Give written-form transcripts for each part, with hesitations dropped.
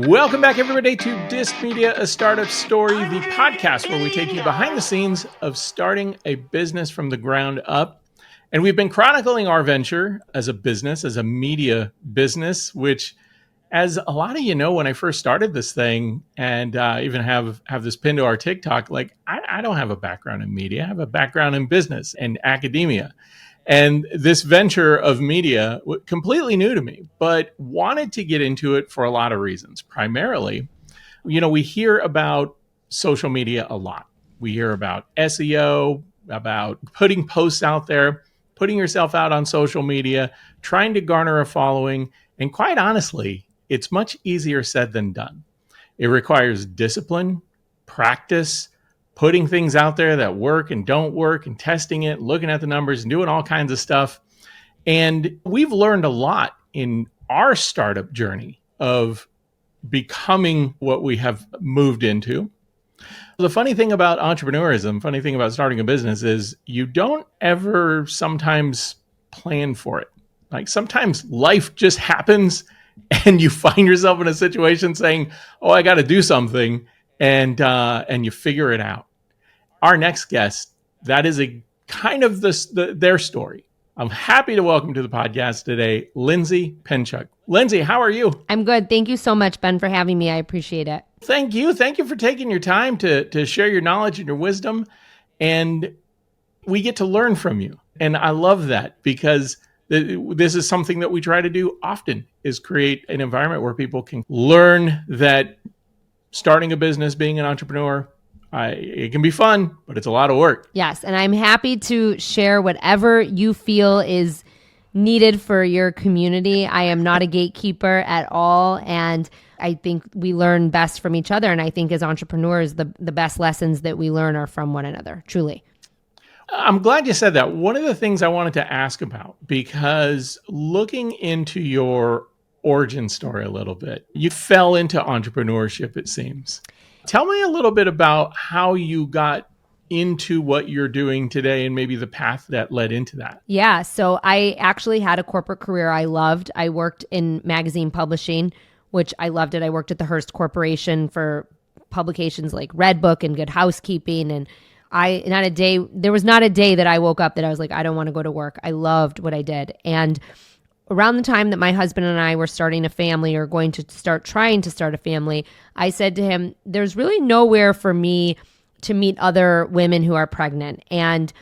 Welcome back, everybody, to DissedMedia, a startup story, the podcast where we take you behind the scenes of starting a business from the ground up. And we've been chronicling our venture as a business, as a media business, which, as a lot of you know, when I first started this thing, and even have this pinned to our TikTok, like I don't have a background in media. I have a background in business and academia. And this venture of media was completely new to me, but wanted to get into it for a lot of reasons. Primarily, we hear about social media a lot. We hear about SEO, about putting posts out there, putting yourself out on social media, trying to garner a following. And quite honestly, it's much easier said than done. It requires discipline, practice, putting things out there that work and don't work and testing it, looking at the numbers and doing all kinds of stuff. And we've learned a lot in our startup journey of becoming what we have moved into. The funny thing about entrepreneurism, funny thing about starting a business is you don't ever sometimes plan for it. Like sometimes life just happens and you find yourself in a situation saying, oh, I got to do something. And you figure it out. Our next guest, that is a kind of their story. I'm happy to welcome to the podcast today, Lindsay Pinchuk. Lindsay, how are you? I'm good. Thank you so much, Ben, for having me. I appreciate it. Thank you. Thank you for taking your time to share your knowledge and your wisdom. And we get to learn from you. And I love that because this is something that we try to do often, is create an environment where people can learn that starting a business, being an entrepreneur, it can be fun, but it's a lot of work. Yes, and I'm happy to share whatever you feel is needed for your community. I am not a gatekeeper at all, and I think we learn best from each other. And I think as entrepreneurs, the best lessons that we learn are from one another, truly. I'm glad you said that. One of the things I wanted to ask about, because looking into your origin story a little bit, you fell into entrepreneurship, it seems. Tell me a little bit about how you got into what you're doing today and maybe the path that led into that. Yeah, so I actually had a corporate career I loved. I worked in magazine publishing, which I loved it. I worked at the Hearst Corporation for publications like Redbook and Good Housekeeping, and there was not a day that I woke up that I was like, I don't want to go to work. I loved what I did. And around the time that my husband and I were starting a family or trying to start a family, I said to him, there's really nowhere for me to meet other women who are pregnant. And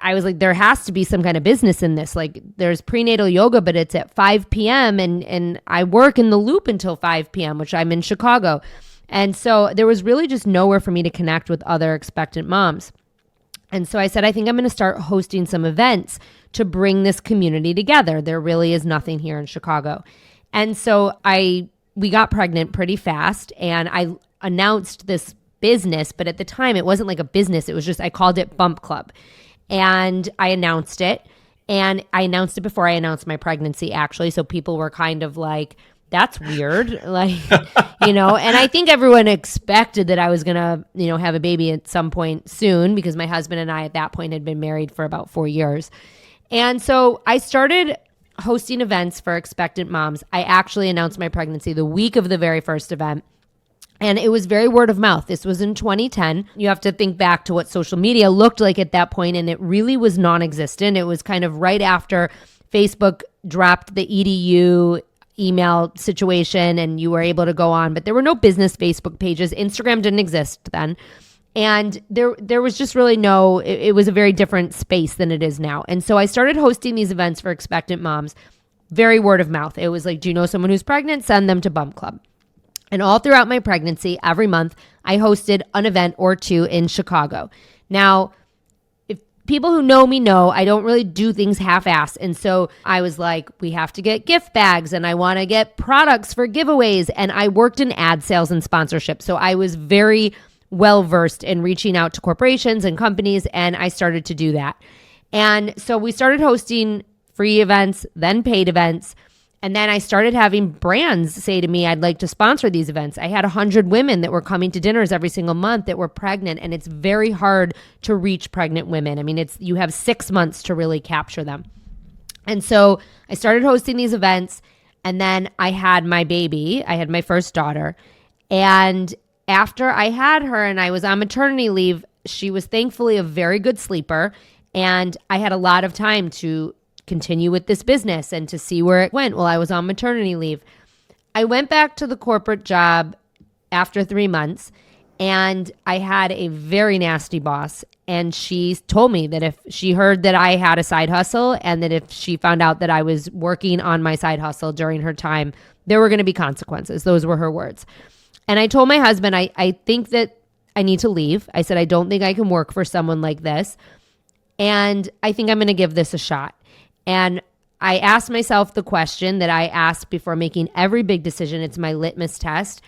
I was like, there has to be some kind of business in this. Like there's prenatal yoga, but it's at 5 p.m. and I work in the Loop until 5 p.m., which I'm in Chicago. And so there was really just nowhere for me to connect with other expectant moms. And so I said, I think I'm going to start hosting some events to bring this community together. There really is nothing here in Chicago. And so we got pregnant pretty fast, and I announced this business, but at the time it wasn't like a business. It was just, I called it Bump Club. And I announced it, and I announced it before I announced my pregnancy, actually. So people were kind of like, that's weird. Like, and I think everyone expected that I was going to, have a baby at some point soon, because my husband and I at that point had been married for about 4 years. And so I started hosting events for expectant moms. I actually announced my pregnancy the week of the very first event. And it was very word of mouth. This was in 2010. You have to think back to what social media looked like at that point, and it really was non-existent. It was kind of right after Facebook dropped the EDU email situation and you were able to go on, but there were no business Facebook pages. Instagram didn't exist then. And there was just really it was a very different space than it is now. And so I started hosting these events for expectant moms, very word of mouth. It was like, do you know someone who's pregnant? Send them to Bump Club. And all throughout my pregnancy, every month, I hosted an event or two in Chicago. Now, if people who know me know, I don't really do things half-assed. And so I was like, we have to get gift bags, and I want to get products for giveaways. And I worked in ad sales and sponsorship. So I was very well-versed in reaching out to corporations and companies, and I started to do that. And so we started hosting free events, then paid events. And then I started having brands say to me, I'd like to sponsor these events. I had 100 women that were coming to dinners every single month that were pregnant, and it's very hard to reach pregnant women. I mean, you have 6 months to really capture them. And so I started hosting these events. And then I had my baby. I had my first daughter. And after I had her and I was on maternity leave, she was thankfully a very good sleeper. And I had a lot of time to continue with this business and to see where it went while I was on maternity leave. I went back to the corporate job after 3 months, and I had a very nasty boss. And she told me that if she heard that I had a side hustle and that if she found out that I was working on my side hustle during her time, there were going to be consequences. Those were her words. And I told my husband, I think that I need to leave. I said, I don't think I can work for someone like this. And I think I'm going to give this a shot. And I asked myself the question that I asked before making every big decision. It's my litmus test.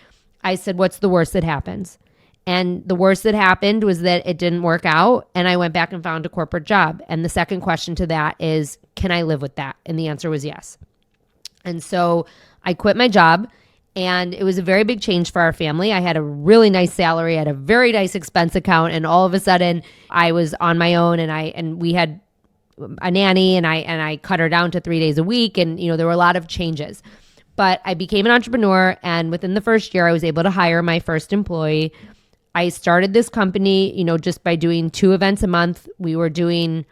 I said, what's the worst that happens? And the worst that happened was that it didn't work out. And I went back and found a corporate job. And the second question to that is, can I live with that? And the answer was yes. And so I quit my job. And it was a very big change for our family. I had a really nice salary, I had a very nice expense account, and all of a sudden I was on my own, and we had a nanny, and I cut her down to 3 days a week, and there were a lot of changes. But I became an entrepreneur, and within the first year I was able to hire my first employee. I started this company, just by doing 2 events a month. We were doing,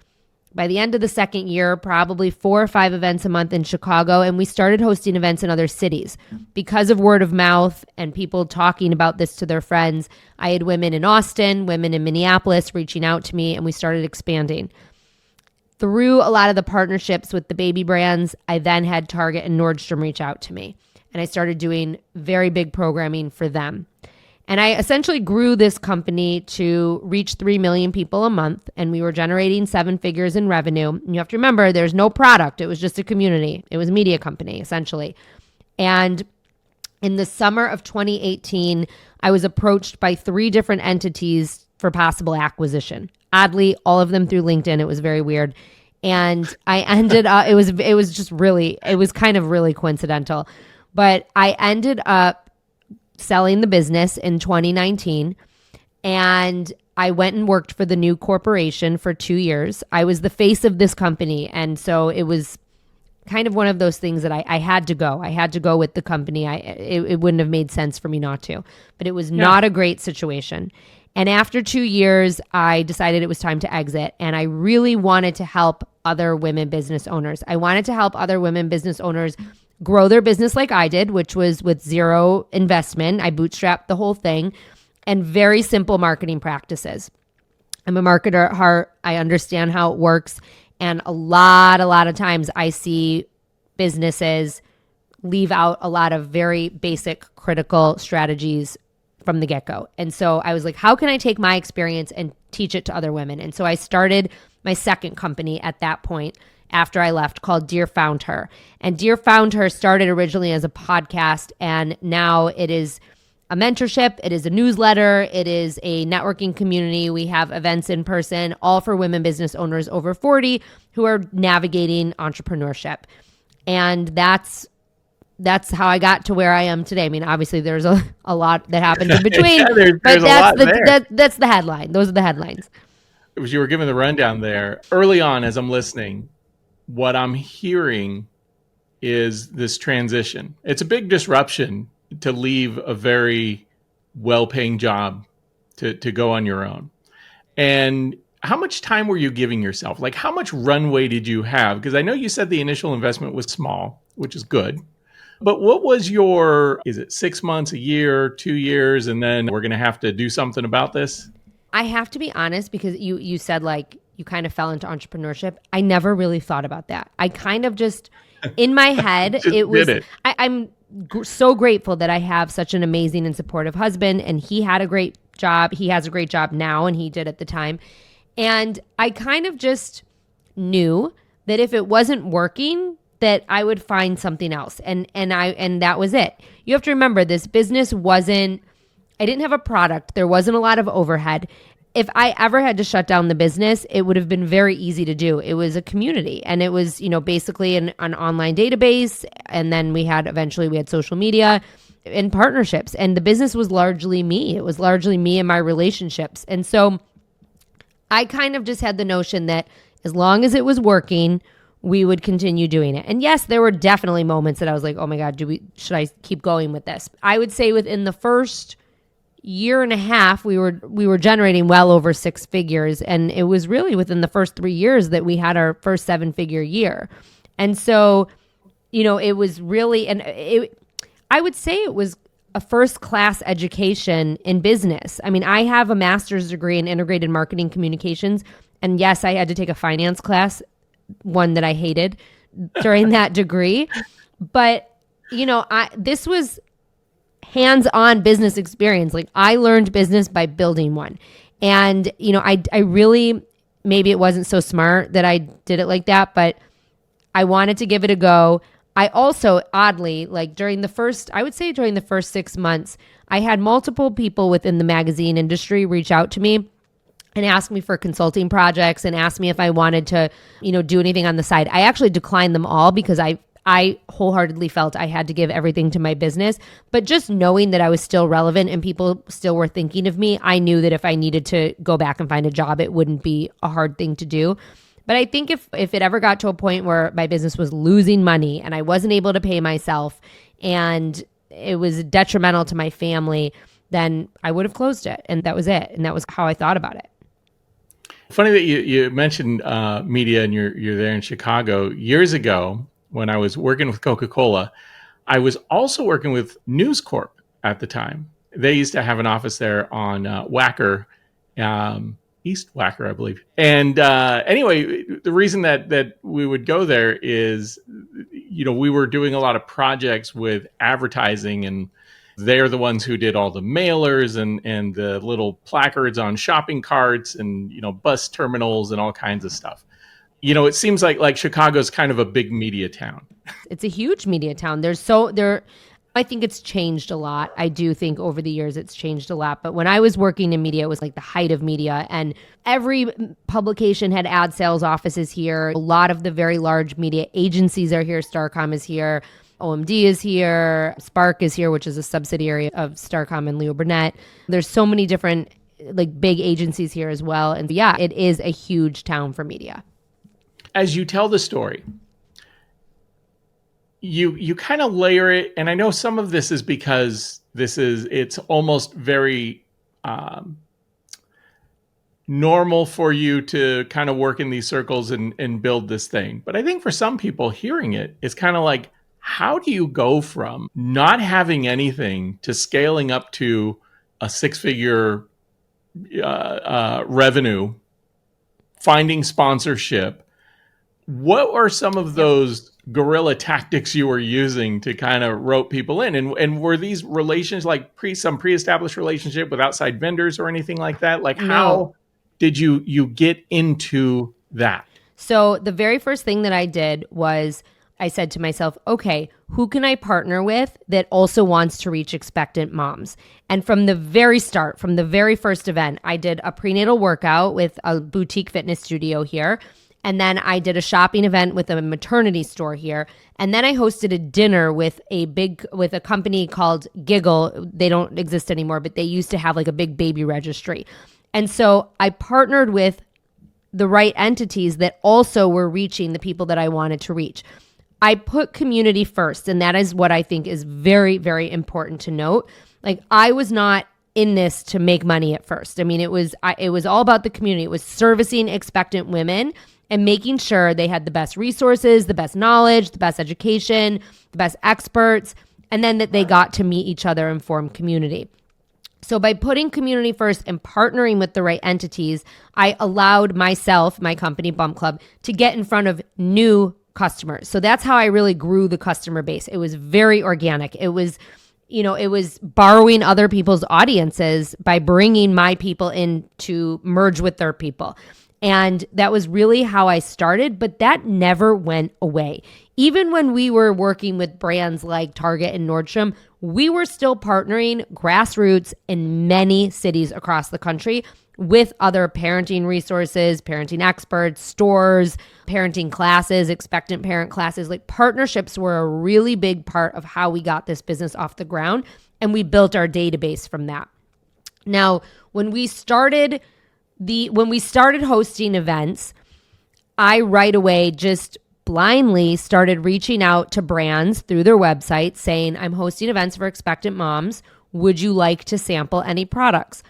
by the end of the second year, probably 4 or 5 events a month in Chicago. And we started hosting events in other cities. Because of word of mouth and people talking about this to their friends, I had women in Austin, women in Minneapolis reaching out to me, and we started expanding. Through a lot of the partnerships with the baby brands, I then had Target and Nordstrom reach out to me. And I started doing very big programming for them. And I essentially grew this company to reach 3 million people a month, and we were generating 7 figures in revenue. And you have to remember, there's no product. It was just a community. It was a media company, essentially. And in the summer of 2018, I was approached by 3 different entities for possible acquisition. Oddly, all of them through LinkedIn. It was very weird. And I ended up, it was kind of really coincidental. But I ended up selling the business in 2019, and I went and worked for the new corporation for 2 years. I was the face of this company, and so it was kind of one of those things that I had to go. I had to go with the company. It wouldn't have made sense for me not to, but it was not a great situation. And after 2 years, I decided it was time to exit, and I really wanted to help other women business owners. I wanted to help other women business owners grow their business like I did, which was with 0 investment. I bootstrapped the whole thing, and very simple marketing practices. I'm a marketer at heart. I understand how it works. And a lot of times I see businesses leave out a lot of very basic, critical strategies from the get-go. And so I was like, how can I take my experience and teach it to other women? And so I started my second company at that point after I left, called Dear Found Her. And Dear Found Her started originally as a podcast, and now it is a mentorship, it is a newsletter, it is a networking community. We have events in person, all for women business owners over 40 who are navigating entrepreneurship. And that's how I got to where I am today. I mean, obviously there's a lot that happens in between, but that's the headline. Those are the headlines. As you were giving the rundown there, early on as I'm listening, what I'm hearing is this transition. It's a big disruption to leave a very well-paying job to go on your own. And how much time were you giving yourself? Like, how much runway did you have? Because I know you said the initial investment was small, which is good. But what was is it 6 months, a year, 2 years, and then we're going to have to do something about this? I have to be honest, because you said like you kind of fell into entrepreneurship. I never really thought about that. I kind of just, in my head, I'm so grateful that I have such an amazing and supportive husband, and he had a great job. He has a great job now, and he did at the time. And I kind of just knew that if it wasn't working, that I would find something else. And that was it. You have to remember, this business I didn't have a product. There wasn't a lot of overhead. If I ever had to shut down the business, it would have been very easy to do. It was a community, and it was, basically an online database. And then eventually we had social media and partnerships, and the business was largely me. It was largely me and my relationships. And so I kind of just had the notion that as long as it was working, we would continue doing it. And yes, there were definitely moments that I was like, oh my God, should I keep going with this? I would say within the first year and a half, we were generating well over six figures. And it was really within the first 3 years that we had our first 7-figure year. And so, it was really, I would say it was a first-class education in business. I mean, I have a master's degree in integrated marketing communications. And yes, I had to take a finance class, one that I hated during that degree. But, this was hands-on business experience. Like, I learned business by building one. And, I really, maybe it wasn't so smart that I did it like that, but I wanted to give it a go. I also, oddly, like during the first 6 months, I had multiple people within the magazine industry reach out to me and ask me for consulting projects and ask me if I wanted to, do anything on the side. I actually declined them all because I wholeheartedly felt I had to give everything to my business. But just knowing that I was still relevant and people still were thinking of me, I knew that if I needed to go back and find a job, it wouldn't be a hard thing to do. But I think if it ever got to a point where my business was losing money and I wasn't able to pay myself and it was detrimental to my family, then I would have closed it. And that was it. And that was how I thought about it. Funny that you mentioned media and you're there in Chicago. Years ago, when I was working with Coca-Cola, I was also working with News Corp at the time. They used to have an office there on Wacker, East Wacker, I believe. And anyway, the reason that we would go there is, we were doing a lot of projects with advertising, and they're the ones who did all the mailers and the little placards on shopping carts and, bus terminals and all kinds of stuff. It seems like Chicago's kind of a big media town. It's a huge media town. I think it's changed a lot. I do think over the years it's changed a lot. But when I was working in media, it was like the height of media. And every publication had ad sales offices here. A lot of the very large media agencies are here. Starcom is here. OMD is here. Spark is here, which is a subsidiary of Starcom and Leo Burnett. There's so many different big agencies here as well. And yeah, it is a huge town for media. As you tell the story, you kind of layer it, and I know some of this is because it's almost very normal for you to kind of work in these circles and build this thing. But I think for some people hearing it, it's kind of like, how do you go from not having anything to scaling up to a 6-figure revenue, finding sponsorship? What are some of those guerrilla tactics you were using to kind of rope people in? And were these relations like some pre-established relationship with outside vendors or anything like that? Like, how did you get into that? So the very first thing that I did was I said to myself, okay, who can I partner with that also wants to reach expectant moms? And from the very start, from the very first event, I did a prenatal workout with a boutique fitness studio here. And then I did a shopping event with a maternity store here. And then I hosted a dinner with a company called Giggle. They don't exist anymore, but they used to have like a big baby registry. And so I partnered with the right entities that also were reaching the people that I wanted to reach. I put community first, and that is what I think is very, very important to note. Like, I was not in this to make money at first. I mean, it was all about the community. It was servicing expectant women and making sure they had the best resources, the best knowledge, the best education, the best experts, and then that they got to meet each other and form community. So by putting community first and partnering with the right entities, I allowed myself, my company, Bump Club, to get in front of new customers. So that's how I really grew the customer base. It was very organic. It was borrowing other people's audiences by bringing my people in to merge with their people. And that was really how I started, but that never went away. Even when we were working with brands like Target and Nordstrom, we were still partnering grassroots in many cities across the country with other parenting resources, parenting experts, stores, parenting classes, expectant parent classes. Like, partnerships were a really big part of how we got this business off the ground, and we built our database from that. Now, when we started hosting events, I right away just blindly started reaching out to brands through their website saying, I'm hosting events for expectant moms. Would you like to sample any products?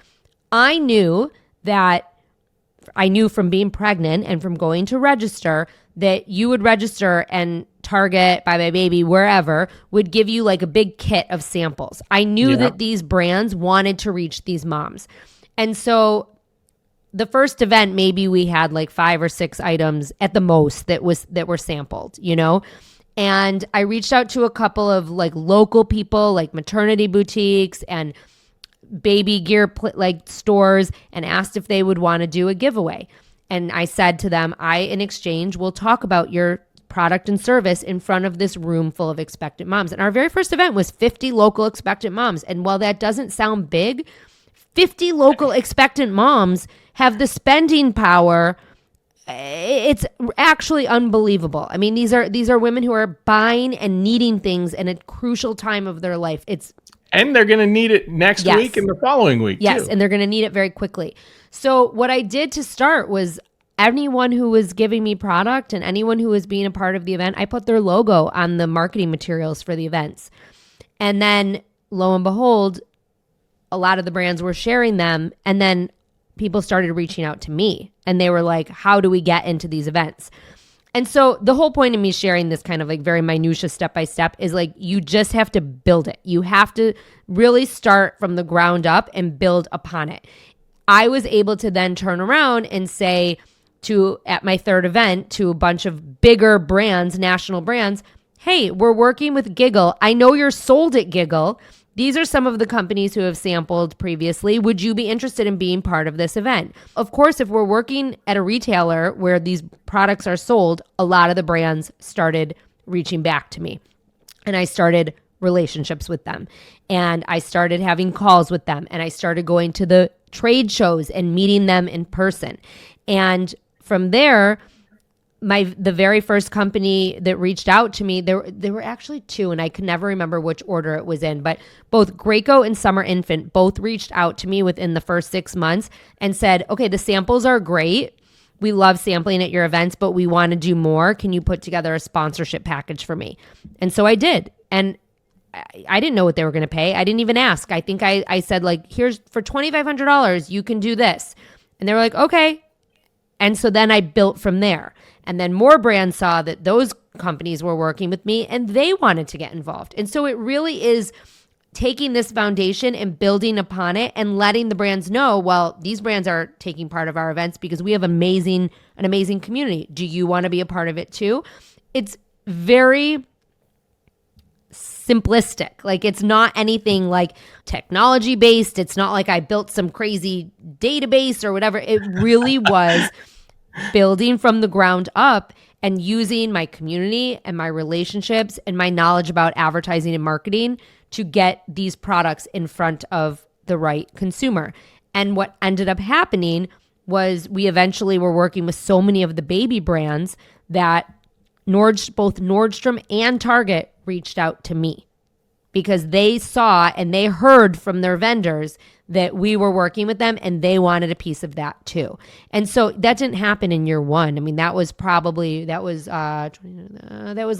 I knew from being pregnant and from going to register that you would register and Target, Buy My Baby, wherever would give you like a big kit of samples. I knew that these brands wanted to reach these moms. And so the first event, maybe we had like 5 or 6 items at the most that were sampled, And I reached out to a couple of like local people, like maternity boutiques and baby gear like stores, and asked if they would want to do a giveaway. And I said to them, in exchange, will talk about your product and service in front of this room full of expectant moms. And our very first event was 50 local expectant moms. And while that doesn't sound big, 50 local expectant moms have the spending power. It's actually unbelievable. I mean, these are women who are buying and needing things in a crucial time of their life. And they're going to need it next week and the following week, yes, too. And they're going to need it very quickly. So what I did to start was anyone who was giving me product and anyone who was being a part of the event, I put their logo on the marketing materials for the events. And then lo and behold, a lot of the brands were sharing them. And then people started reaching out to me and they were like, how do we get into these events? And so the whole point of me sharing this kind of like very minutia step-by-step is like, you just have to build it. You have to really start from the ground up and build upon it. I was able to then turn around and say at my third event to a bunch of bigger brands, national brands, hey, we're working with Giggle. I know you're sold at Giggle. These are some of the companies who have sampled previously. Would you be interested in being part of this event? Of course, if we're working at a retailer where these products are sold, a lot of the brands started reaching back to me. And I started relationships with them. And I started having calls with them. And I started going to the trade shows and meeting them in person. And from there, the very first company that reached out to me, there were actually 2, and I could never remember which order it was in, but both Graco and Summer Infant both reached out to me within the first 6 months and said, okay, the samples are great. We love sampling at your events, but we want to do more. Can you put together a sponsorship package for me? And so I did. And I didn't know what they were going to pay. I didn't even ask. I think I said like, here's for $2,500, you can do this. And they were like, okay. And so then I built from there. And then more brands saw that those companies were working with me and they wanted to get involved. And so it really is taking this foundation and building upon it and letting the brands know, well, these brands are taking part of our events because we have an amazing community. Do you want to be a part of it too? It's very simplistic. Like, it's not anything like technology based. It's not like I built some crazy database or whatever. It really was building from the ground up and using my community and my relationships and my knowledge about advertising and marketing to get these products in front of the right consumer. And what ended up happening was we eventually were working with so many of the baby brands that both Nordstrom and Target reached out to me because they saw and they heard from their vendors that we were working with them and they wanted a piece of that too. And so that didn't happen in year 1. I mean, that was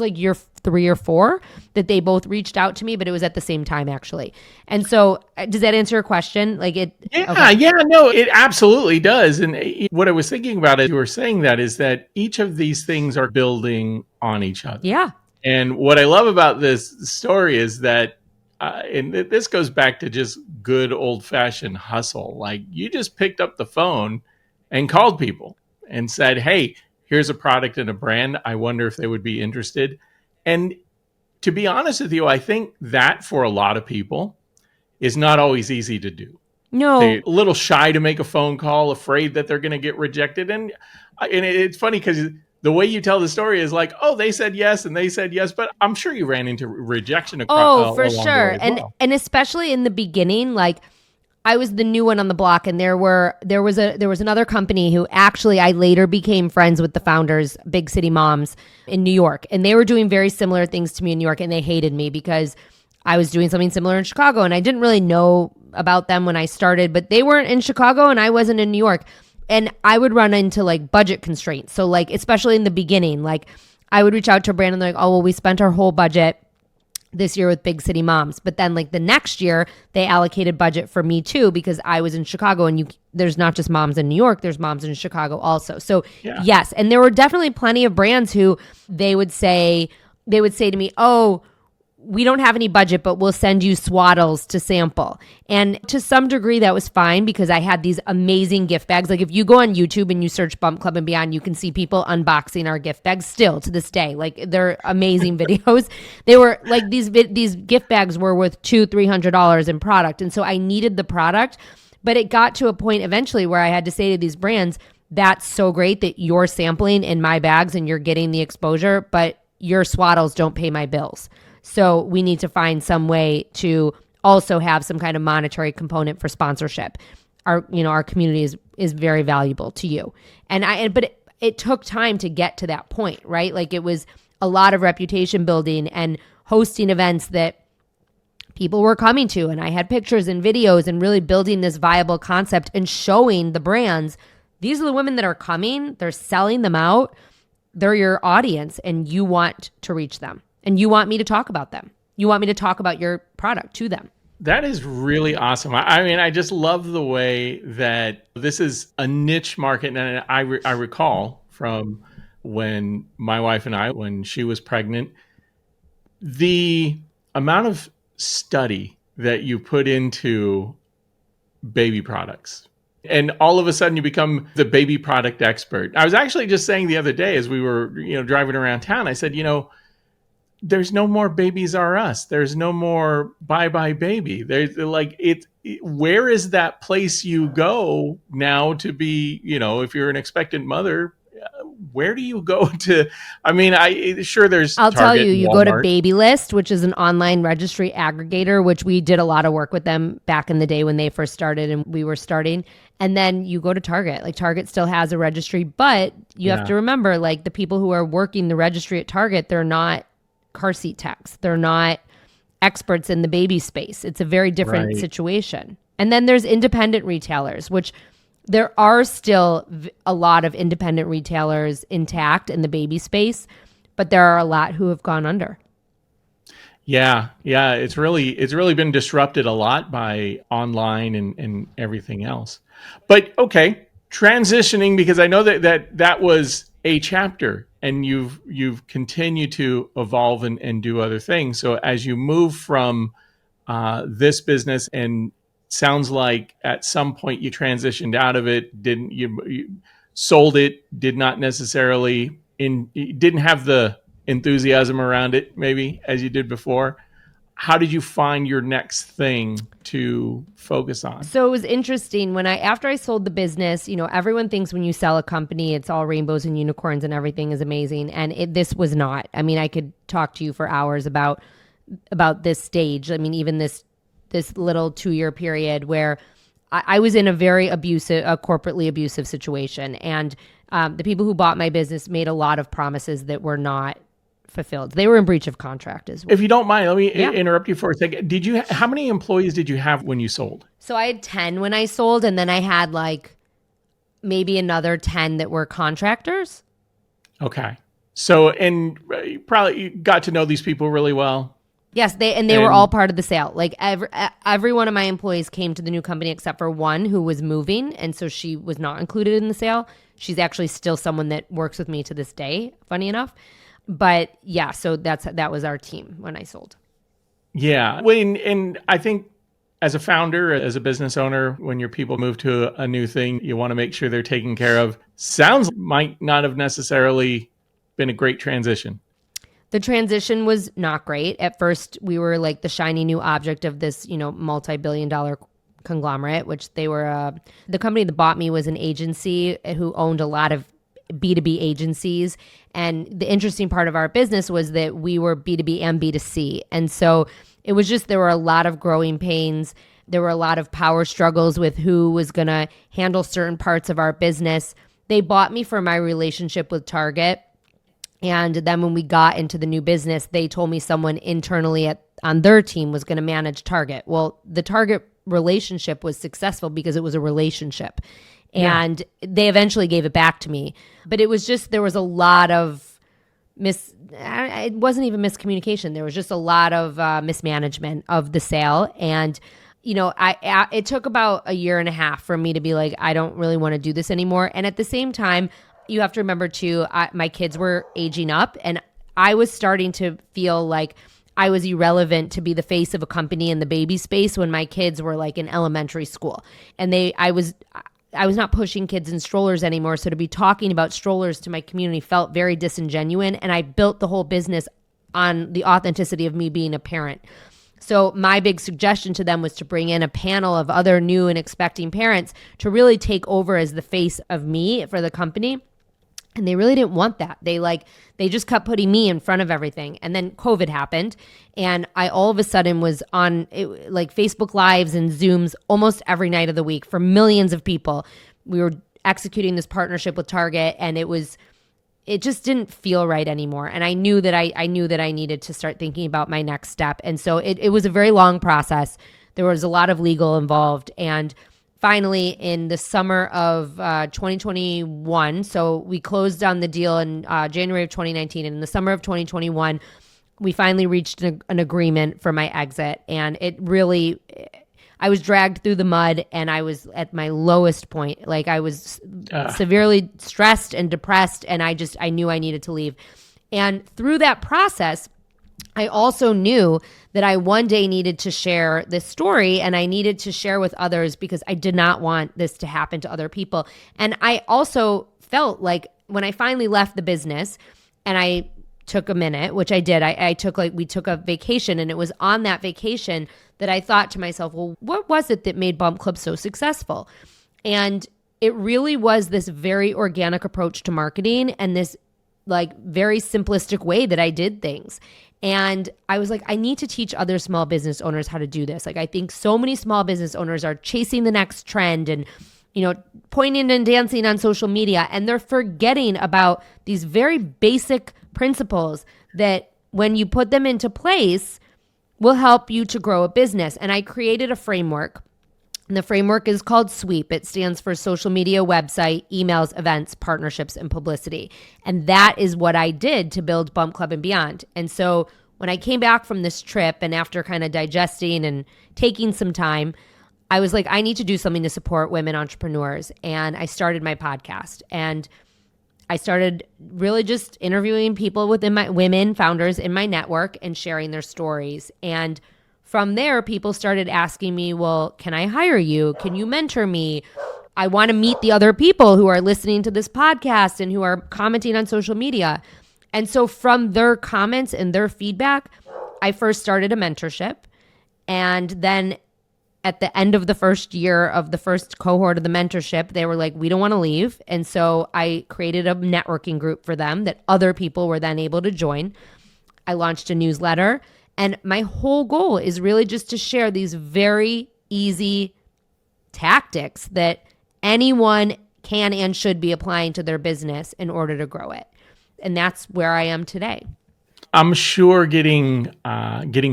like year 3 or 4 that they both reached out to me, but it was at the same time actually. And so does that answer your question? Like it? Yeah, okay. Yeah, no, it absolutely does. And what I was thinking about as you were saying that is that each of these things are building on each other. Yeah. And what I love about this story is that, and this goes back to just good old-fashioned hustle. Like, you just picked up the phone and called people and said, hey, here's a product and a brand. I wonder if they would be interested. And to be honest with you, I think that for a lot of people is not always easy to do. No. They're a little shy to make a phone call, afraid that they're going to get rejected. And it's funny because the way you tell the story is like, oh, they said yes and they said yes, but I'm sure you ran into rejection across. For sure. And especially in the beginning, like I was the new one on the block, and there was another company who actually I later became friends with the founders, Big City Moms in New York, and they were doing very similar things to me in New York, and they hated me because I was doing something similar in Chicago, and I didn't really know about them when I started, but they weren't in Chicago and I wasn't in New York. And I would run into like budget constraints. So like, especially in the beginning, like I would reach out to a brand and they're like, oh, well, we spent our whole budget this year with Big City Moms. But then like the next year, they allocated budget for me too, because I was in Chicago, and there's not just moms in New York, there's moms in Chicago also. So yes, and there were definitely plenty of brands who they would say to me, oh, we don't have any budget, but we'll send you swaddles to sample. And to some degree, that was fine because I had these amazing gift bags. Like if you go on YouTube and you search Bump Club and Beyond, you can see people unboxing our gift bags still to this day. Like they're amazing videos. They were like these gift bags were worth $200-$300 in product. And so I needed the product, but it got to a point eventually where I had to say to these brands, that's so great that you're sampling in my bags and you're getting the exposure, but your swaddles don't pay my bills. So we need to find some way to also have some kind of monetary component for sponsorship. Our community is very valuable to you. But it took time to get to that point, right? Like it was a lot of reputation building and hosting events that people were coming to. And I had pictures and videos and really building this viable concept and showing the brands, these are the women that are coming, they're selling them out, they're your audience, and you want to reach them. And you want me to talk about them. You want me to talk about your product to them. That is really awesome. I mean, I just love the way that this is a niche market. And I recall from when my wife and I, when she was pregnant, the amount of study that you put into baby products. And all of a sudden you become the baby product expert. I was actually just saying the other day as we were, driving around town, I said, there's no more Babies R Us. There's no more Bye Bye Baby. There's like where is that place you go now to be, if you're an expectant mother, where do you go to? I mean, sure there's I'll Target, tell you, you Walmart. go to Babylist, which is an online registry aggregator, which we did a lot of work with them back in the day when they first started and we were starting. And then you go to Target. Like Target still has a registry, but you have to remember, like the people who are working the registry at Target, they're not car seat techs. They're not experts in the baby space. It's a very different situation. And then there's independent retailers, which there are still a lot of independent retailers intact in the baby space, but there are a lot who have gone under. Yeah. It's really been disrupted a lot by online and everything else. But okay, transitioning, because I know that was a chapter and you've continued to evolve and do other things. So as you move from this business, and sounds like at some point you transitioned out of it, you sold it, did not necessarily didn't have the enthusiasm around it maybe as you did before. How did you find your next thing to focus on? So it was interesting after I sold the business, everyone thinks when you sell a company, it's all rainbows and unicorns and everything is amazing. And this was not. I mean, I could talk to you for hours about this stage. I mean, even this little 2-year period where I was in a very corporately abusive situation. And the people who bought my business made a lot of promises that were not fulfilled. They were in breach of contract as well. If you don't mind, let me interrupt you for a second. How many employees did you have when you sold? So I had 10 when I sold, and then I had like maybe another 10 that were contractors. Okay. So, and you probably got to know these people really well. Yes, they were all part of the sale. Like every one of my employees came to the new company except for one who was moving, and so she was not included in the sale. She's actually still someone that works with me to this day, funny enough. But yeah, so that was our team when I sold. Yeah. And I think as a founder, as a business owner, when your people move to a new thing, you want to make sure they're taken care of. Sounds might not have necessarily been a great transition. The transition was not great. At first, we were like the shiny new object of this, multi-billion-dollar conglomerate, which they were. The company that bought me was an agency who owned a lot of B2B agencies. And the interesting part of our business was that we were B2B and B2C. And so it was just, there were a lot of growing pains. There were a lot of power struggles with who was going to handle certain parts of our business. They bought me for my relationship with Target. And then when we got into the new business, they told me someone internally on their team was going to manage Target. Well, the Target relationship was successful because it was a relationship. And they eventually gave it back to me. But it was just, there was a lot of it wasn't even miscommunication. There was just a lot of mismanagement of the sale. And, it took about a year and a half for me to be like, I don't really want to do this anymore. And at the same time, you have to remember too, my kids were aging up and I was starting to feel like I was irrelevant to be the face of a company in the baby space when my kids were like in elementary school. And I was not pushing kids in strollers anymore. So to be talking about strollers to my community felt very disingenuous. And I built the whole business on the authenticity of me being a parent. So my big suggestion to them was to bring in a panel of other new and expecting parents to really take over as the face of me for the company. And they really didn't want that. They just kept putting me in front of everything. And then COVID happened. And I all of a sudden was on Facebook Lives and Zooms almost every night of the week for millions of people. We were executing this partnership with Target and it just didn't feel right anymore. And I knew that I needed to start thinking about my next step. And so it was a very long process. There was a lot of legal involved. And finally, in the summer of 2021, so we closed on the deal in January of 2019. And in the summer of 2021, we finally reached an agreement for my exit. And I was dragged through the mud and I was at my lowest point. Like I was severely stressed and depressed and I knew I needed to leave. And through that process, I also knew that I one day needed to share this story and I needed to share with others because I did not want this to happen to other people. And I also felt like when I finally left the business and I took a minute, which I did, we took a vacation, and it was on that vacation that I thought to myself, well, what was it that made Bump Club so successful? And it really was this very organic approach to marketing and this very simplistic way that I did things. And I was like, I need to teach other small business owners how to do this. I think so many small business owners are chasing the next trend and, pointing and dancing on social media, and they're forgetting about these very basic principles that when you put them into place will help you to grow a business. And I created a framework. And the framework is called SWEEP. It stands for social media, website, emails, events, partnerships, and publicity. And that is what I did to build Bump Club and beyond. And so when I came back from this trip and after kind of digesting and taking some time, I was like, I need to do something to support women entrepreneurs. And I started my podcast. And I started really just interviewing people within my women founders in my network and sharing their stories. And from there, people started asking me, well, can I hire you? Can you mentor me? I want to meet the other people who are listening to this podcast and who are commenting on social media. And so from their comments and their feedback, I first started a mentorship. And then at the end of the first year of the first cohort of the mentorship, they were like, we don't want to leave. And so I created a networking group for them that other people were then able to join. I launched a newsletter. And my whole goal is really just to share these very easy tactics that anyone can and should be applying to their business in order to grow it. And that's where I am today. I'm sure getting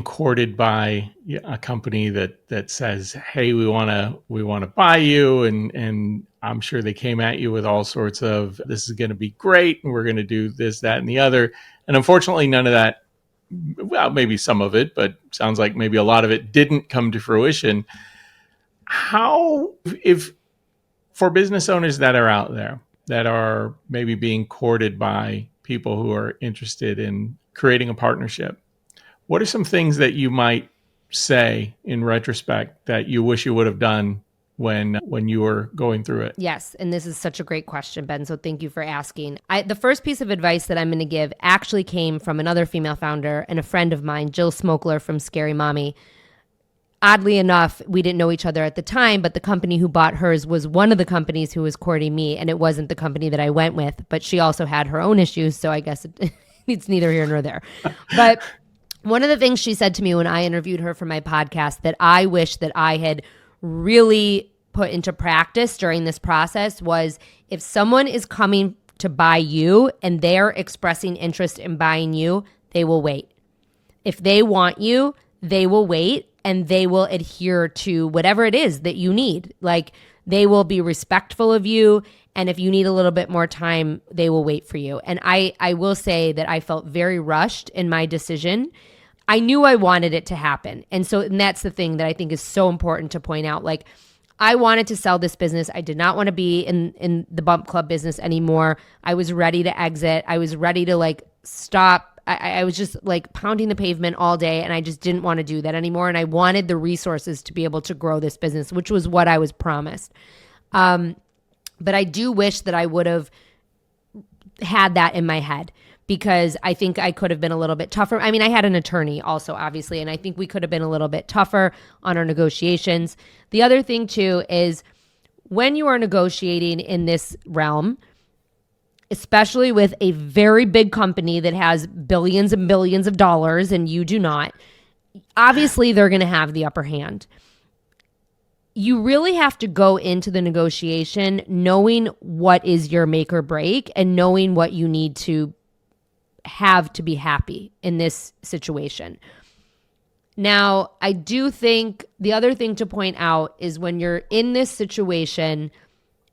courted by a company that says, "Hey, we want to buy you," and I'm sure they came at you with all sorts of, "This is going to be great, and we're going to do this, that, and the other." And unfortunately, none of that. Well, maybe some of it, but sounds like maybe a lot of it didn't come to fruition. How, if for business owners that are out there that are maybe being courted by people who are interested in creating a partnership, what are some things that you might say in retrospect that you wish you would have done when you were going through it? Yes, and this is such a great question, Ben, so thank you for asking. The first piece of advice that I'm going to give actually came from another female founder and a friend of mine, Jill Smokler from Scary Mommy. Oddly enough, we didn't know each other at the time, but the company who bought hers was one of the companies who was courting me, and it wasn't the company that I went with, but she also had her own issues, so I guess it's neither here nor there. But one of the things she said to me when I interviewed her for my podcast that I wish that I had really put into practice during this process was, if someone is coming to buy you and they're expressing interest in buying you, they will wait. If they want you, they will wait and they will adhere to whatever it is that you need. Like, they will be respectful of you And if you need a little bit more time, they will wait for you. And I will say that I felt very rushed in my decision. I knew I wanted it to happen. And that's the thing that I think is so important to point out. Like, I wanted to sell this business. I did not want to be in the bump club business anymore. I was ready to exit. I was ready to like stop. I was just like pounding the pavement all day, and I just didn't want to do that anymore. And I wanted the resources to be able to grow this business, which was what I was promised. But I do wish that I would have had that in my head, because I think I could have been a little bit tougher. I mean, I had an attorney also, obviously, and I think we could have been a little bit tougher on our negotiations. The other thing too is when you are negotiating in this realm, especially with a very big company that has billions and billions of dollars and you do not, obviously they're going to have the upper hand. You really have to go into the negotiation knowing what is your make or break and knowing what you need to have to be happy in this situation. Now, I do think the other thing to point out is when you're in this situation,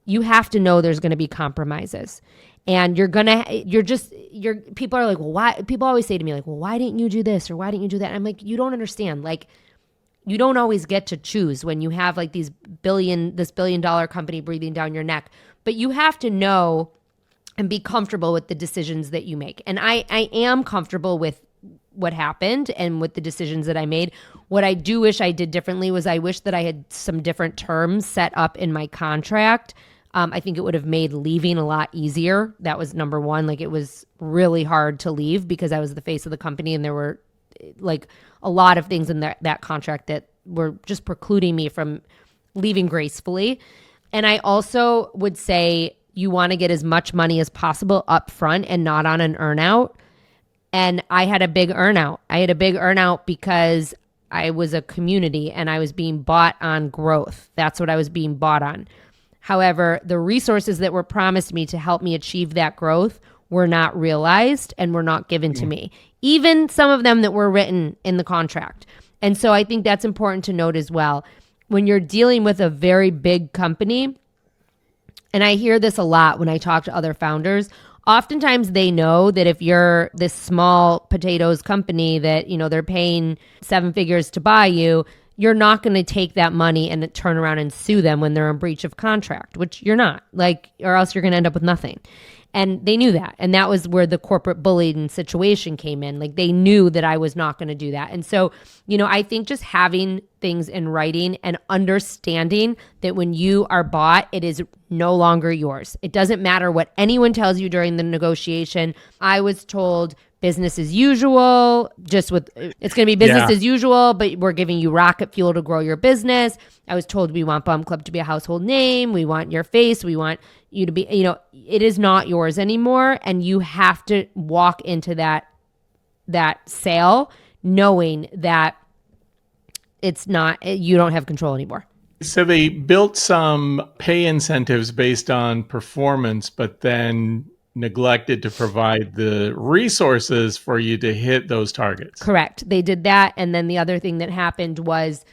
you have to know there's going to be compromises. And people are like, well, why? People always say to me, like, well, why didn't you do this or why didn't you do that? And I'm like, you don't understand. Like, you don't always get to choose when you have like this billion-dollar company breathing down your neck. But you have to know and be comfortable with the decisions that you make. And I am comfortable with what happened and with the decisions that I made. What I do wish I did differently was I wish that I had some different terms set up in my contract. I think it would have made leaving a lot easier. That was number one. Like, it was really hard to leave because I was the face of the company, and there were like a lot of things in that contract that were just precluding me from leaving gracefully. And I also would say you want to get as much money as possible up front and not on an earnout. And I had a big earnout. I had a big earnout because I was a community and I was being bought on growth. That's what I was being bought on. However, the resources that were promised me to help me achieve that growth were not realized and were not given to me, even some of them that were written in the contract. And so I think that's important to note as well. When you're dealing with a very big company, and I hear this a lot when I talk to other founders, oftentimes they know that if you're this small potatoes company that, they're paying 7 figures to buy you, you're not going to take that money and turn around and sue them when they're in breach of contract, which you're not, or else you're going to end up with nothing. And they knew that. And that was where the corporate bullying situation came in. Like, they knew that I was not going to do that. And so, I think just having things in writing and understanding that when you are bought, it is no longer yours. It doesn't matter what anyone tells you during the negotiation. I was told business as usual, it's going to be business as usual, but we're giving you rocket fuel to grow your business. I was told we want Bum Club to be a household name. We want your face. We want you to be, it is not yours anymore. And you have to walk into that sale knowing that it's not, you don't have control anymore. So they built some pay incentives based on performance, but then neglected to provide the resources for you to hit those targets. Correct. They did that. And then the other thing that happened was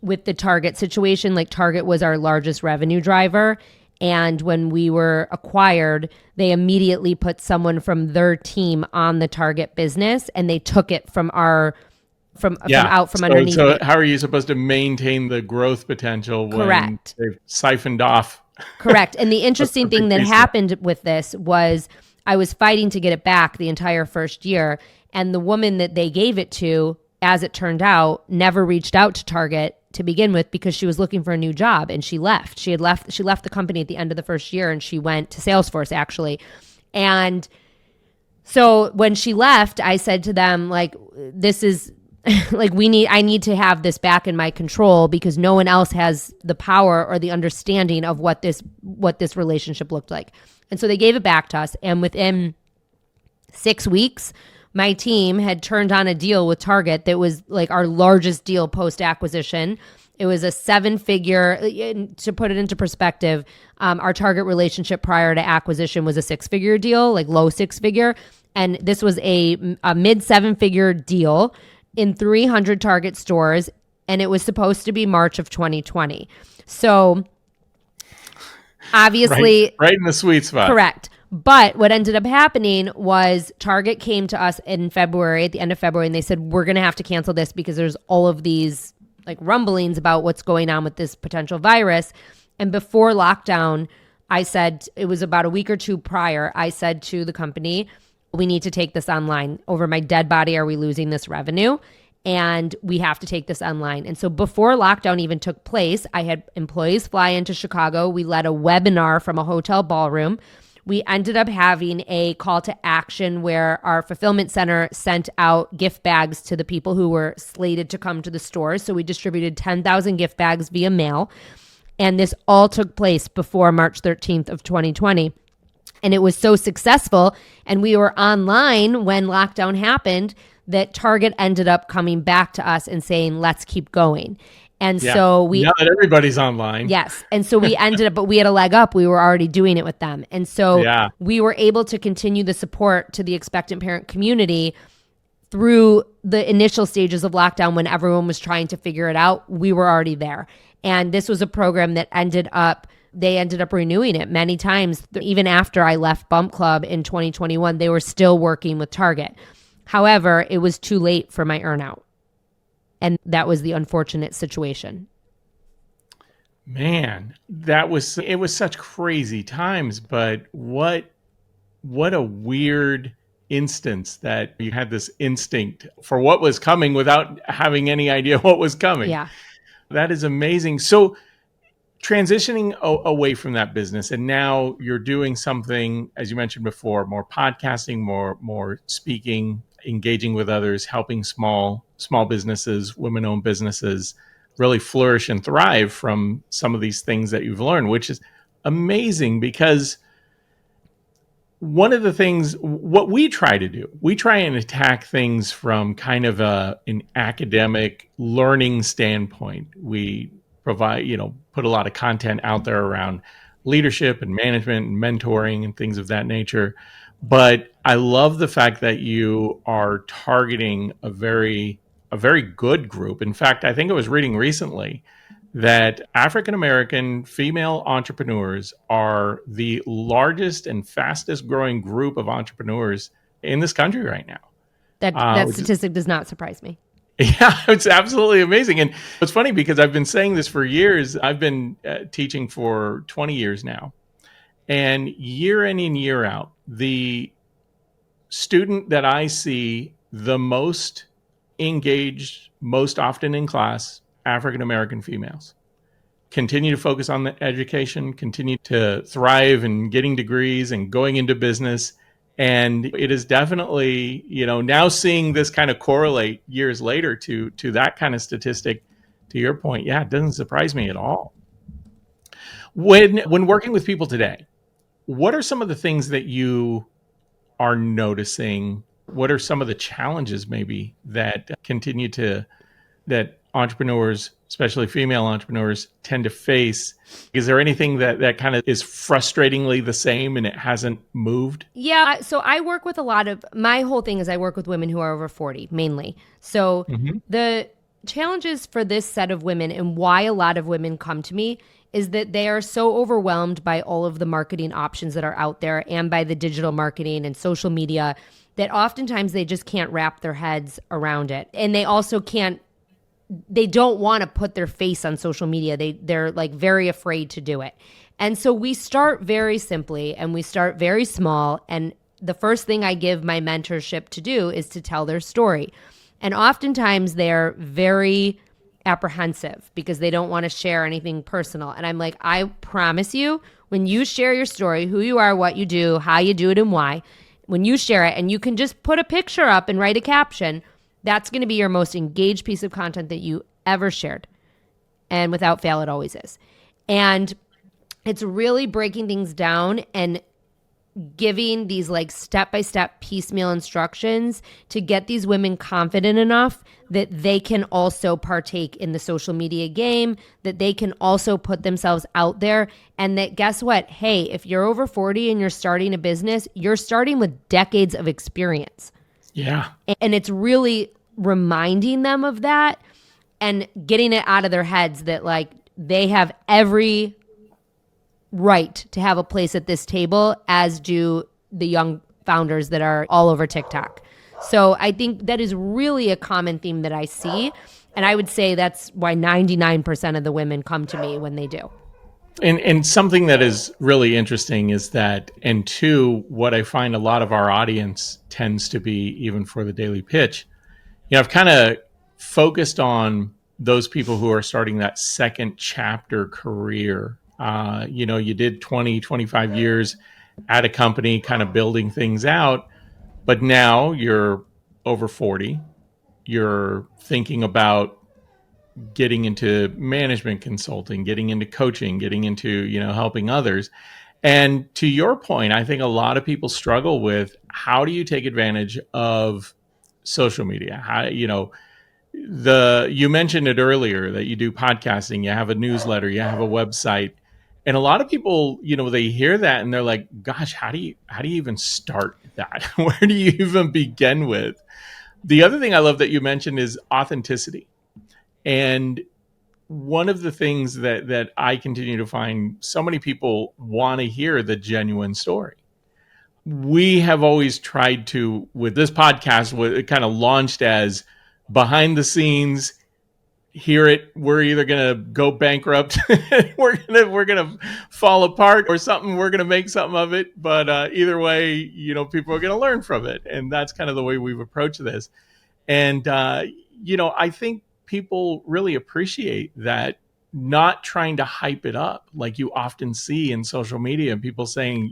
with the Target situation, like Target was our largest revenue driver. And when we were acquired, they immediately put someone from their team on the Target business, and they took it from underneath. So how are you supposed to maintain the growth potential when they've siphoned off? Correct. And the interesting thing that happened with this was I was fighting to get it back the entire first year. And the woman that they gave it to, as it turned out, never reached out to Target to begin with because she was looking for a new job, and she left. She left the company at the end of the first year, and she went to Salesforce actually. And so when she left, I said to them, like, this is like, I need to have this back in my control because no one else has the power or the understanding of what this relationship looked like. And so they gave it back to us. And within 6 weeks, my team had turned on a deal with Target that was like our largest deal post-acquisition. It was a 7-figure, to put it into perspective, our Target relationship prior to acquisition was a 6-figure deal, like low 6-figure. And this was a mid 7-figure deal in 300 Target stores, and it was supposed to be March of 2020. So Obviously, Right in the sweet spot. correct. But what ended up happening was Target came to us in February, at the end of February, and they said, we're going to have to cancel this because there's all of these like rumblings about what's going on with this potential virus. And before lockdown, I said, it was about a week or two prior, I said to the company, we need to take this online. Over my dead body, are we losing this revenue? And we have to take this online. And so before lockdown even took place, I had employees fly into Chicago. We led a webinar from a hotel ballroom. We ended up having a call to action where our fulfillment center sent out gift bags to the people who were slated to come to the stores. So we distributed 10,000 gift bags via mail. And this all took place before March 13th of 2020. And it was so successful. And we were online when lockdown happened that Target ended up coming back to us and saying, let's keep going. And so now that everybody's online. Yes. And so we ended up, but we had a leg up. We were already doing it with them. And so we were able to continue the support to the expectant parent community through the initial stages of lockdown when everyone was trying to figure it out. We were already there. And this was a program that they ended up renewing it many times. Even after I left Bump Club in 2021, they were still working with Target. However, it was too late for my earnout. And that was the unfortunate situation. Man, it was such crazy times, but what a weird instance that you had this instinct for what was coming without having any idea what was coming. Yeah. That is amazing. So transitioning away from that business, and now you're doing something, as you mentioned before, more podcasting, more speaking, engaging with others, helping small businesses, women-owned businesses really flourish and thrive from some of these things that you've learned, which is amazing because one of the things, what we try to do, we try and attack things from kind of an academic learning standpoint. We provide, put a lot of content out there around leadership and management and mentoring and things of that nature. But I love the fact that you are targeting a very good group. In fact, I think I was reading recently that African-American female entrepreneurs are the largest and fastest growing group of entrepreneurs in this country right now. That statistic does not surprise me. Yeah, it's absolutely amazing. And it's funny because I've been saying this for years. I've been teaching for 20 years now. And year in and year out, the student that I see the most engaged, most often in class, African-American females, continue to focus on the education, continue to thrive and getting degrees and going into business. And it is definitely, now seeing this kind of correlate years later to that kind of statistic, to your point, it doesn't surprise me at all. When working with people today, what are some of the things that you are noticing? What are some of the challenges maybe that that entrepreneurs, especially female entrepreneurs, tend to face? Is there anything that kind of is frustratingly the same and it hasn't moved? Yeah. So I work with my whole thing is I work with women who are over 40 mainly. So the challenges for this set of women and why a lot of women come to me is that they are so overwhelmed by all of the marketing options that are out there and by the digital marketing and social media that oftentimes they just can't wrap their heads around it. And they also they don't want to put their face on social media. They're like very afraid to do it. And so we start very simply and we start very small. And the first thing I give my mentorship to do is to tell their story. And oftentimes they're very apprehensive because they don't want to share anything personal. And I'm like, I promise you, when you share your story, who you are, what you do, how you do it, and why, when you share it and you can just put a picture up and write a caption, that's going to be your most engaged piece of content that you ever shared. And without fail, it always is. And it's really breaking things down and giving these like step-by-step piecemeal instructions to get these women confident enough that they can also partake in the social media game, that they can also put themselves out there, and that guess what? Hey, if you're over 40 and you're starting a business, you're starting with decades of experience. Yeah. And it's really reminding them of that and getting it out of their heads that like they have every right to have a place at this table, as do the young founders that are all over TikTok. So I think that is really a common theme that I see. And I would say that's why 99% of the women come to me when they do. And something that is really interesting is that, and two, what I find a lot of our audience tends to be, even for the daily pitch, I've kind of focused on those people who are starting that second chapter career. You did 20, 25 years at a company, kind of building things out, but now you're over 40. You're thinking about getting into management consulting, getting into coaching, getting into, helping others. And to your point, I think a lot of people struggle with, how do you take advantage of social media? How, you mentioned it earlier that you do podcasting, you have a newsletter, you have a website. And a lot of people, they hear that and they're like, gosh, how do you even start that? Where do you even begin with? The other thing I love that you mentioned is authenticity. And one of the things that I continue to find, so many people want to hear the genuine story. We have always tried to, with this podcast, it kind of launched as behind the scenes. Hear it, we're either gonna go bankrupt, we're gonna fall apart, or something. We're gonna make something of it. But either way, people are gonna learn from it, and that's kind of the way we've approached this. And I think people really appreciate that, not trying to hype it up like you often see in social media, and people saying,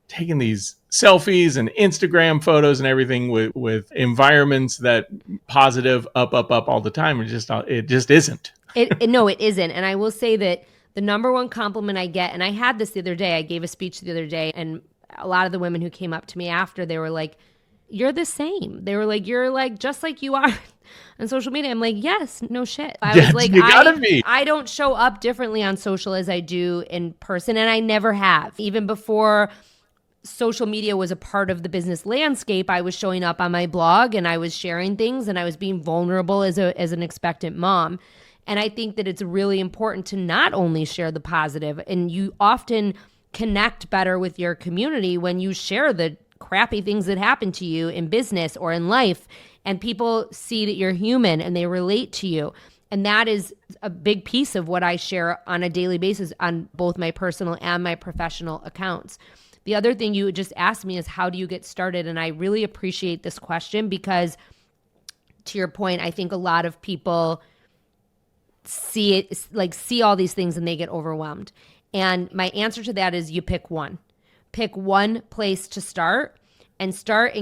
taking these selfies and Instagram photos and everything with environments that positive up all the time. It just isn't. No, it isn't. And I will say that the number one compliment I get, and I had this the other day, I gave a speech the other day, and a lot of the women who came up to me after, they were like, you're the same. They were like, you're like, just like you are on social media. I'm like, yes, no shit. I was like, you gotta be. I don't show up differently on social as I do in person. And I never have. Even before social media was a part of the business landscape, I was showing up on my blog and I was sharing things and I was being vulnerable as an expectant mom. And I think that it's really important to not only share the positive, and you often connect better with your community when you share the crappy things that happen to you in business or in life, and people see that you're human and they relate to you. And that is a big piece of what I share on a daily basis on both my personal and my professional accounts. The other thing you just asked me is, how do you get started? And I really appreciate this question because, to your point, I think a lot of people see all these things and they get overwhelmed. And my answer to that is, you pick one. Pick one place to start and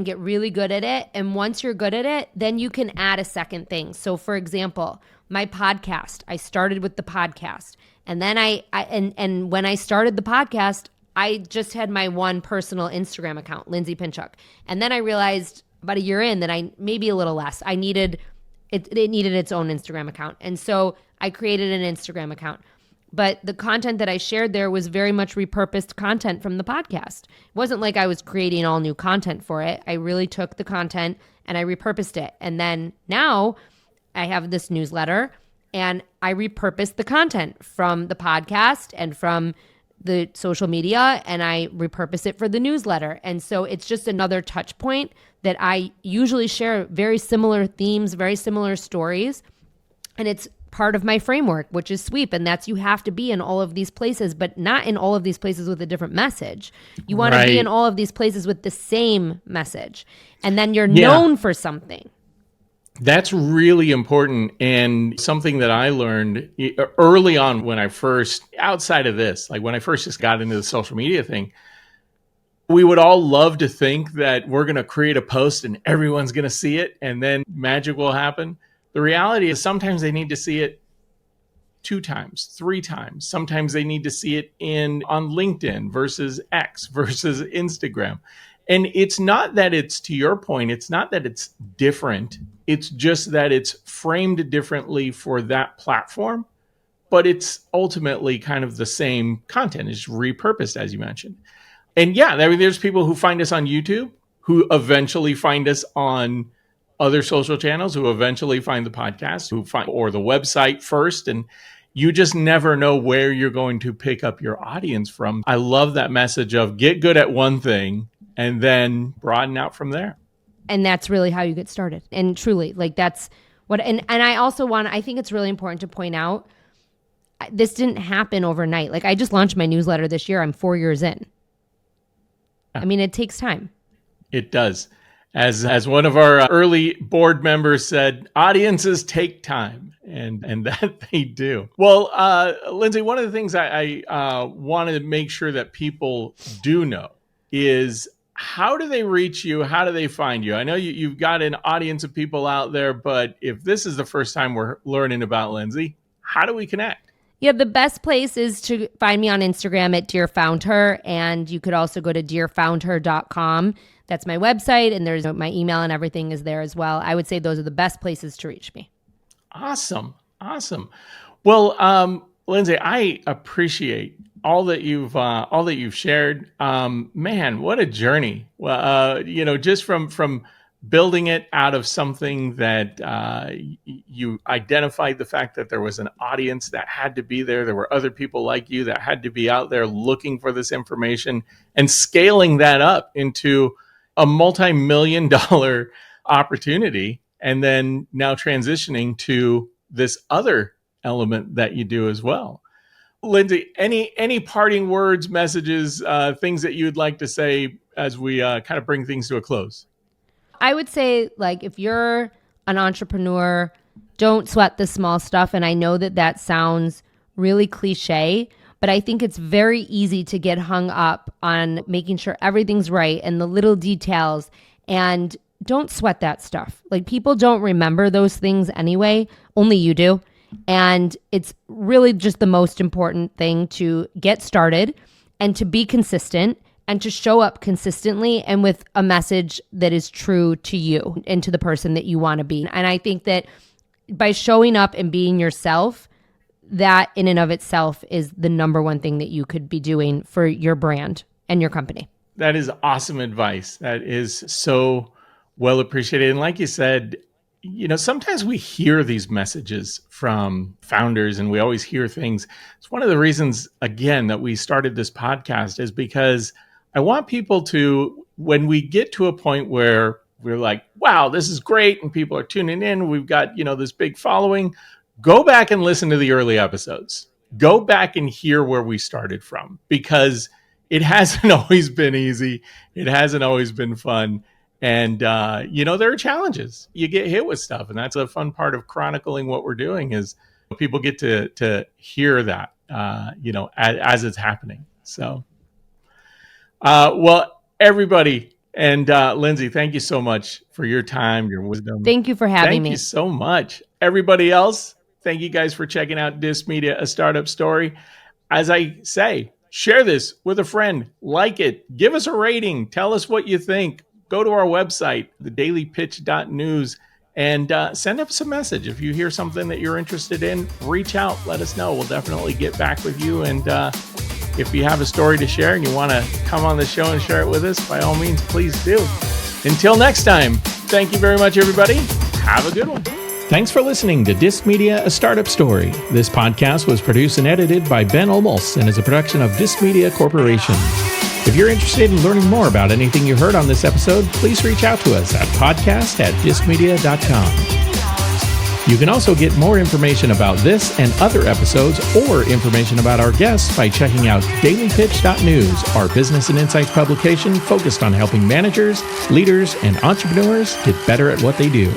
get really good at it. And once you're good at it, then you can add a second thing. So for example, my podcast, I started with the podcast. And then and when I started the podcast, I just had my one personal Instagram account, Lindsay Pinchuk. And then I realized about a year in that maybe a little less. It needed its own Instagram account. And so I created an Instagram account. But the content that I shared there was very much repurposed content from the podcast. It wasn't like I was creating all new content for it. I really took the content and I repurposed it. And then now I have this newsletter and I repurposed the content from the podcast and from the social media, and I repurpose it for the newsletter. And so it's just another touch point that I usually share very similar themes, very similar stories. And it's part of my framework, which is sweep. And that's, you have to be in all of these places, but not in all of these places with a different message. You want to be in all of these places with the same message. And then you're known for something. That's really important, and something that I learned early on when I first, outside of this, like when I first just got into the social media thing, we would all love to think that we're going to create a post and everyone's going to see it and then magic will happen. The reality is sometimes they need to see it 2 times, 3 times. Sometimes they need to see it on LinkedIn versus X versus Instagram. And it's not that it's, to your point, it's not that it's different. It's just that it's framed differently for that platform, but it's ultimately kind of the same content. It's repurposed, as you mentioned. And yeah, there's people who find us on YouTube, who eventually find us on other social channels, who eventually find the podcast, or the website first. And you just never know where you're going to pick up your audience from. I love that message of get good at one thing and then broaden out from there. And that's really how you get started. And truly, like that's what, and I also I think it's really important to point out, this didn't happen overnight. Like I just launched my newsletter this year. I'm 4 years in. I mean, it takes time. It does. As one of our early board members said, audiences take time, and that they do. Well, Lindsay, one of the things I wanted to make sure that people do know is, how do they reach you? How do they find you? I know you've got an audience of people out there, but if this is the first time we're learning about Lindsay, how do we connect? Yeah, the best place is to find me on Instagram at Dear Found Her, and you could also go to dearfoundher.com. That's my website, and there's my email and everything is there as well. I would say those are the best places to reach me. Awesome. Well, Lindsay, I appreciate all that you've shared. Man, what a journey! Well, just from building it out of something that you identified the fact that there was an audience that had to be there. There were other people like you that had to be out there looking for this information, and scaling that up into a multi-million-dollar opportunity, and then now transitioning to this other element that you do as well. Lindsay, any parting words, messages, things that you'd like to say as we kind of bring things to a close? I would say, like, if you're an entrepreneur, don't sweat the small stuff. And I know that sounds really cliche, but I think it's very easy to get hung up on making sure everything's right and the little details, and don't sweat that stuff. Like, people don't remember those things anyway, only you do. And it's really just the most important thing to get started and to be consistent and to show up consistently and with a message that is true to you and to the person that you want to be. And I think that by showing up and being yourself, that in and of itself is the number one thing that you could be doing for your brand and your company. That is awesome advice. That is so well appreciated. And like you said, sometimes we hear these messages from founders and we always hear things. It's one of the reasons, again, that we started this podcast, is because I want people to, when we get to a point where we're like, wow, this is great, and people are tuning in, we've got, this big following, go back and listen to the early episodes. Go back and hear where we started from, because it hasn't always been easy. It hasn't always been fun. And, there are challenges. You get hit with stuff. And that's a fun part of chronicling what we're doing, is people get to hear that, as it's happening. So, well, everybody, and Lindsay, thank you so much for your time, your wisdom. Thank you for having me. Thank you so much. Everybody else, thank you guys for checking out DissedMedia, A Startup Story. As I say, share this with a friend, like it, give us a rating, tell us what you think. Go to our website, thedailypitch.news, and send us a message. If you hear something that you're interested in, reach out, let us know. We'll definitely get back with you. And if you have a story to share and you want to come on the show and share it with us, by all means, please do. Until next time, thank you very much, everybody. Have a good one. Thanks for listening to DissedMedia, A Startup Story. This podcast was produced and edited by Ben Olmos and is a production of DissedMedia Corporation. If you're interested in learning more about anything you heard on this episode, please reach out to us at podcast@DissedMedia.com. You can also get more information about this and other episodes, or information about our guests, by checking out dailypitch.news, our business and insights publication focused on helping managers, leaders, and entrepreneurs get better at what they do.